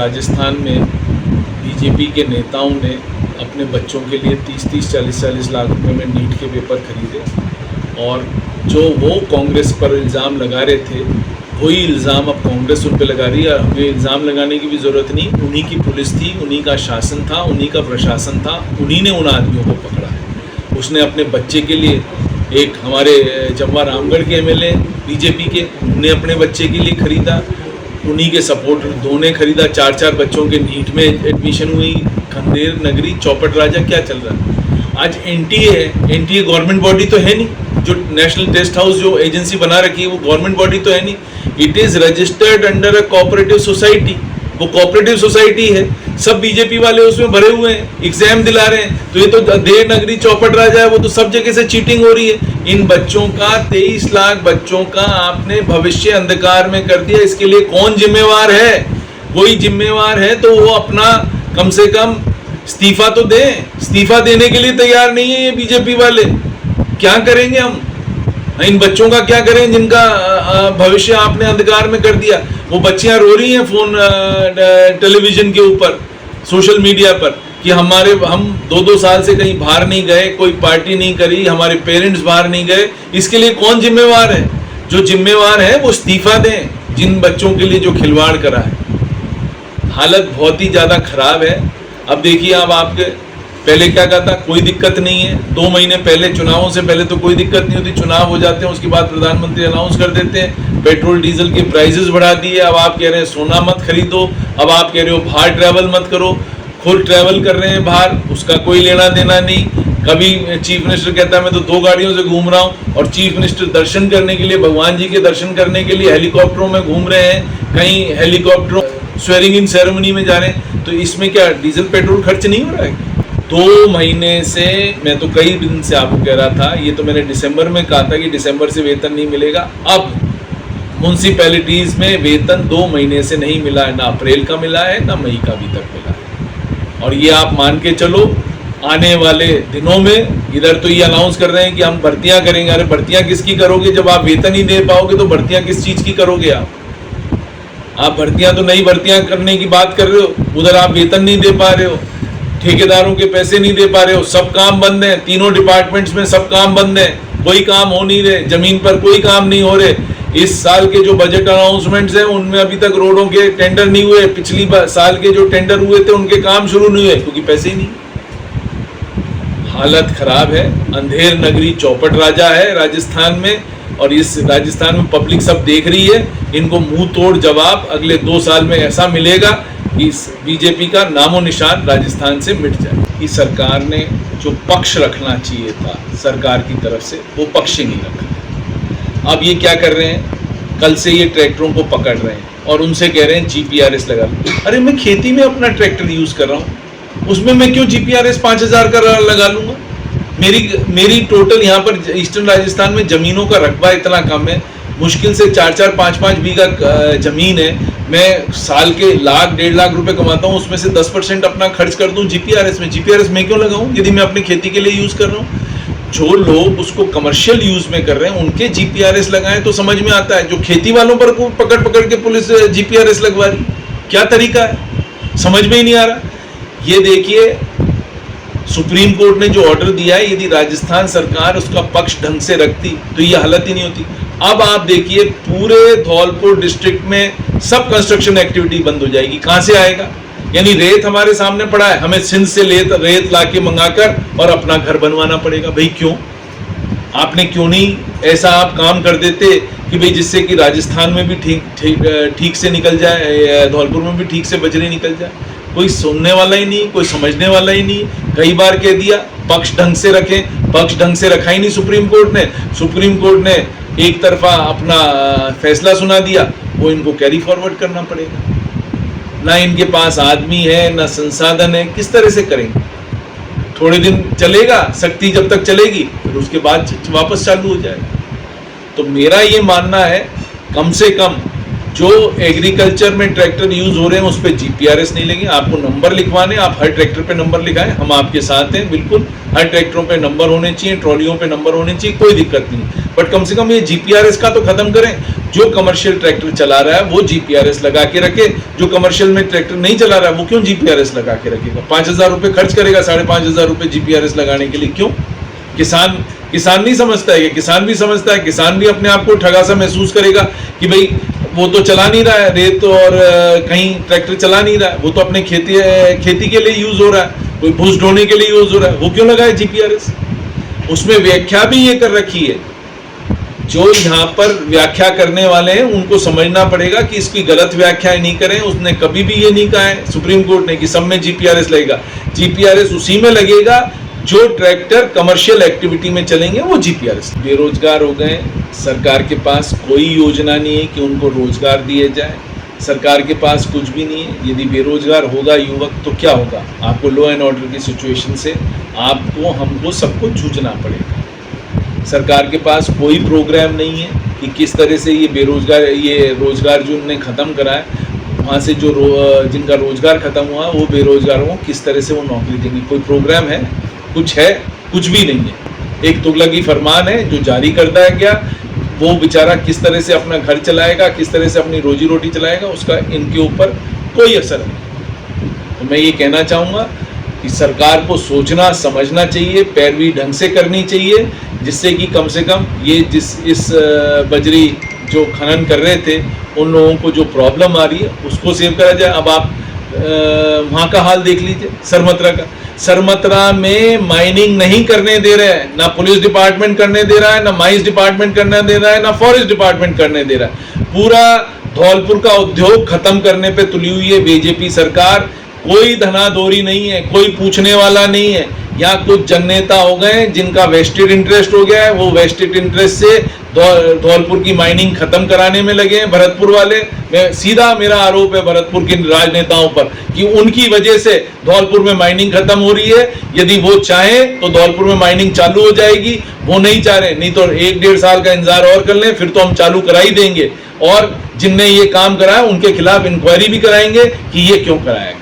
राजस्थान में बीजेपी के नेताओं ने अपने बच्चों के लिए 30-30, 40-40 लाख रुपए में नीट के पेपर खरीदे और जो वो कांग्रेस पर इल्ज़ाम लगा रहे थे वही इल्ज़ाम अब कांग्रेस उन पर लगा रही है। हमें इल्ज़ाम लगाने की भी ज़रूरत नहीं, उन्हीं की पुलिस थी, उन्हीं का शासन था, उन्हीं का प्रशासन था, उन्हीं ने उन आदमियों को पकड़ा है। उसने अपने बच्चे के लिए, एक हमारे जम्वा रामगढ़ के एमएलए बीजेपी के, उन्होंने अपने बच्चे के लिए खरीदा, उन्हीं के सपोर्टर दो ने खरीदा। 4-4 बच्चों के नीट में एडमिशन हुई। खंडेर नगरी चौपट राजा क्या चल रहा है आज? एनटीए है, एनटीए गवर्नमेंट बॉडी तो है नहीं, जो नेशनल टेस्ट हाउस जो एजेंसी बना रखी है वो गवर्नमेंट बॉडी तो है नहीं। It is registered under a cooperative society, वो कोऑपरेटिव सोसाइटी है, सब बीजेपी वाले उसमें भरे हुए हैं, एग्जाम दिला रहे हैं। तो ये तो देर नगरी चौपट राजा है, वो तो सब जगह से चीटिंग हो रही है। इन बच्चों का 23 लाख बच्चों का आपने भविष्य अंधकार में कर दिया। इसके लिए कौन जिम्मेवार है? कोई जिम्मेवार है तो वो अपना कम से कम इस्तीफा तो दें। इस्तीफा देने के लिए तैयार नहीं है ये बीजेपी वाले। क्या करेंगे हम? इन बच्चों का क्या करें जिनका भविष्य आपने अंधकार में कर दिया? वो बच्चियां रो रही हैं फोन टेलीविजन के ऊपर, सोशल मीडिया पर कि हम 2-2 साल से कहीं बाहर नहीं गए, कोई पार्टी नहीं करी, हमारे पेरेंट्स बाहर नहीं गए। इसके लिए कौन जिम्मेवार है? जो जिम्मेवार है वो इस्तीफा दें, जिन बच्चों के लिए जो खिलवाड़ करा है। हालत बहुत ही ज़्यादा खराब है। अब देखिए, अब आपके पहले क्या कहा था, कोई दिक्कत नहीं है। 2 महीने पहले, चुनावों से पहले तो कोई दिक्कत नहीं होती, चुनाव हो जाते हैं उसके बाद प्रधानमंत्री अनाउंस कर देते हैं पेट्रोल डीजल की प्राइसेस बढ़ा दिए। अब आप कह रहे हैं सोना मत खरीदो, अब आप कह रहे हो बाहर ट्रैवल मत करो। खुद ट्रैवल कर रहे हैं बाहर, उसका कोई लेना देना नहीं। कभी चीफ मिनिस्टर कहता है मैं तो 2 गाड़ियों से घूम रहा हूँ, और चीफ मिनिस्टर दर्शन करने के लिए, भगवान जी के दर्शन करने के लिए हेलीकॉप्टरों में घूम रहे हैं, कहीं हेलीकॉप्टरों स्वेरिंग इन सेरेमनी में जा रहे हैं। तो इसमें क्या डीजल पेट्रोल खर्च नहीं हो रहा है? 2 महीने से मैं तो कई दिन से आपको कह रहा था, ये तो मैंने दिसंबर में कहा था कि दिसंबर से वेतन नहीं मिलेगा। अब म्यूनसिपैलिटीज़ में वेतन 2 महीने से नहीं मिला है, ना अप्रैल का मिला है ना मई का अभी तक मिला है। और ये आप मान के चलो आने वाले दिनों में, इधर तो ये अनाउंस कर रहे हैं कि हम भर्तियां करेंगे। अरे भर्तियां किसकी करोगे जब आप वेतन ही दे पाओगे? तो भर्तियां किस चीज़ की करोगे आप भर्तियां तो नई भर्तियां करने की बात कर रहे हो, उधर आप वेतन नहीं दे पा रहे हो, ठेकेदारों के पैसे नहीं दे पा रहे हो, सब काम बंद है। तीनों डिपार्टमेंट्स में सब काम बंद है, कोई काम हो नहीं रहे, जमीन पर कोई काम नहीं हो रहे। इस साल के जो बजट अनाउंसमेंट्स हैं उनमें अभी तक रोडों के टेंडर नहीं हुए। पिछली साल के जो टेंडर हुए थे उनके काम शुरू नहीं हुए क्योंकि पैसे ही नहीं। हालत खराब है। अंधेर नगरी चौपट राजा है राजस्थान में, और इस राजस्थान में पब्लिक सब देख रही है। इनको मुंह तोड़ जवाब अगले 2 साल में ऐसा मिलेगा कि इस बीजेपी का नामो निशान राजस्थान से मिट जाए। कि सरकार ने जो पक्ष रखना चाहिए था सरकार की तरफ से, वो पक्ष ही नहीं रखा। अब ये क्या कर रहे हैं, कल से ये ट्रैक्टरों को पकड़ रहे हैं और उनसे कह रहे हैं GPRS लगा लो। अरे मैं खेती में अपना ट्रैक्टर यूज़ कर रहा हूँ, उसमें मैं क्यों GPRS 5000 का लगा लूँगा? मेरी टोटल यहाँ पर ईस्टर्न राजस्थान में ज़मीनों का रकबा इतना कम है, मुश्किल से 4-4, 5-5 बीघा ज़मीन है। मैं साल के 1-1.5 लाख रुपए कमाता हूँ, उसमें से 10% अपना खर्च कर दूँ GPRS में। GPRS मैं क्यों लगाऊँ यदि मैं अपनी खेती के लिए यूज़ कर रहा हूँ? जो लोग उसको कमर्शियल यूज़ में कर रहे हैं उनके GPRS लगाएं तो समझ में आता है। जो खेती वालों पर को पकड़ के पुलिस GPRS लगवा रही, क्या तरीका है, समझ में ही नहीं आ रहा। ये देखिए, सुप्रीम कोर्ट ने जो ऑर्डर दिया है, यदि राजस्थान सरकार उसका पक्ष ढंग से रखती तो ये हालत ही नहीं होती। अब आप देखिए, पूरे धौलपुर डिस्ट्रिक्ट में सब कंस्ट्रक्शन एक्टिविटी बंद हो जाएगी। कहाँ से आएगा? यानी रेत हमारे सामने पड़ा है, हमें सिंध से रेत लाके मंगाकर और अपना घर बनवाना पड़ेगा। भाई क्यों? आपने क्यों नहीं ऐसा आप काम कर देते कि भाई जिससे कि राजस्थान में भी ठीक से निकल जाए, धौलपुर में भी ठीक से बजरी निकल जाए। कोई सुनने वाला ही नहीं, कोई समझने वाला ही नहीं। कई बार कह दिया पक्ष ढंग से रखें, पक्ष ढंग से रखा ही नहीं सुप्रीम कोर्ट ने। सुप्रीम कोर्ट ने एक तरफा अपना फैसला सुना दिया, वो इनको कैरी फॉरवर्ड करना पड़ेगा। ना इनके पास आदमी है, ना संसाधन है, किस तरह से करेंगे? थोड़े दिन चलेगा, शक्ति जब तक चलेगी, फिर उसके बाद वापस चालू हो जाएगा। तो मेरा ये मानना है, कम से कम जो एग्रीकल्चर में ट्रैक्टर यूज हो रहे हैं उस पर जीपीआरएस नहीं लेंगे। आपको नंबर लिखवाने, आप हर ट्रैक्टर पे नंबर लिखाएं, हम आपके साथ हैं बिल्कुल। हर ट्रैक्टरों पे नंबर होने चाहिए, ट्रॉलियों पे नंबर होने चाहिए, कोई दिक्कत नहीं। बट कम से कम ये जीपीआरएस का तो खत्म करें। जो कमर्शियल ट्रैक्टर चला रहा है वो जीपीआरएस लगा के रखे, जो कमर्शियल में ट्रैक्टर नहीं चला रहा है वो क्यों जीपीआरएस लगा के रखेगा? 5,000 रुपये खर्च करेगा, 5,500 रुपये जीपीआरएस लगाने के लिए, क्यों? किसान नहीं समझता है, किसान भी समझता है, किसान भी अपने आप को ठगा सा महसूस करेगा कि भाई वो तो चला नहीं रहा है, रेत और कहीं ट्रैक्टर चला नहीं रहा है, वो तो अपने खेती के लिए यूज हो रहा है, कोई भूस ढोने के लिए यूज हो रहा है, वो क्यों लगाए जीपीआरएस? उसमें व्याख्या भी ये कर रखी है। जो यहाँ पर व्याख्या करने वाले हैं उनको समझना पड़ेगा कि इसकी गलत व्याख्या नहीं करें। उसने कभी भी ये नहीं कहा है सुप्रीम कोर्ट ने कि सब में जीपीआरएस लगेगा। जीपीआरएस उसी में लगेगा जो ट्रैक्टर कमर्शियल एक्टिविटी में चलेंगे, वो जीपीआरएस। बेरोजगार हो गए, सरकार के पास कोई योजना नहीं है कि उनको रोजगार दिए जाए, सरकार के पास कुछ भी नहीं है। यदि बेरोजगार होगा युवक तो क्या होगा? आपको लॉ एंड ऑर्डर की सिचुएशन से आपको हमको सबको जूझना पड़ेगा। सरकार के पास कोई प्रोग्राम नहीं है कि किस तरह से ये रोजगार जो उन्होंने ख़त्म करा है, वहाँ से जो जिनका रोजगार ख़त्म हुआ वो बेरोजगारों को किस तरह से वो नौकरी देंगे? कोई प्रोग्राम है? कुछ है? कुछ भी नहीं है। एक तुगलकी फरमान है जो जारी करता है क्या, वो बेचारा किस तरह से अपना घर चलाएगा, किस तरह से अपनी रोजी रोटी चलाएगा, उसका इनके ऊपर कोई असर नहीं। तो मैं ये कहना चाहूँगा कि सरकार को सोचना समझना चाहिए, पैरवी ढंग से करनी चाहिए, जिससे कि कम से कम ये इस बजरी जो खनन कर रहे थे उन लोगों को जो प्रॉब्लम आ रही है उसको सेव करा जाए। अब आप वहाँ का हाल देख लीजिए, सरमत्रा का। सरमत्रा में माइनिंग नहीं करने दे रहे हैं, ना पुलिस डिपार्टमेंट करने दे रहा है, ना माइंस डिपार्टमेंट करने दे रहा है, ना फॉरेस्ट डिपार्टमेंट करने दे रहा है। पूरा धौलपुर का उद्योग खत्म करने पे तुली हुई है बीजेपी सरकार। कोई धनाधोरी नहीं है, कोई पूछने वाला नहीं है। यहाँ कुछ जननेता हो गए जिनका वेस्टेड इंटरेस्ट हो गया है, वो वेस्टेड इंटरेस्ट से धौलपुर की माइनिंग खत्म कराने में लगे हैं भरतपुर वाले। सीधा मेरा आरोप है भरतपुर के राजनेताओं पर कि उनकी वजह से धौलपुर में माइनिंग खत्म हो रही है। यदि वो चाहें तो धौलपुर में माइनिंग चालू हो जाएगी, वो नहीं चाह रहे, नहीं तो 1-1.5 साल का इंतजार और कर लें, फिर तो हम चालू करा ही देंगे। और जिनने ये काम कराया उनके खिलाफ इंक्वायरी भी कराएंगे कि ये क्यों कराया।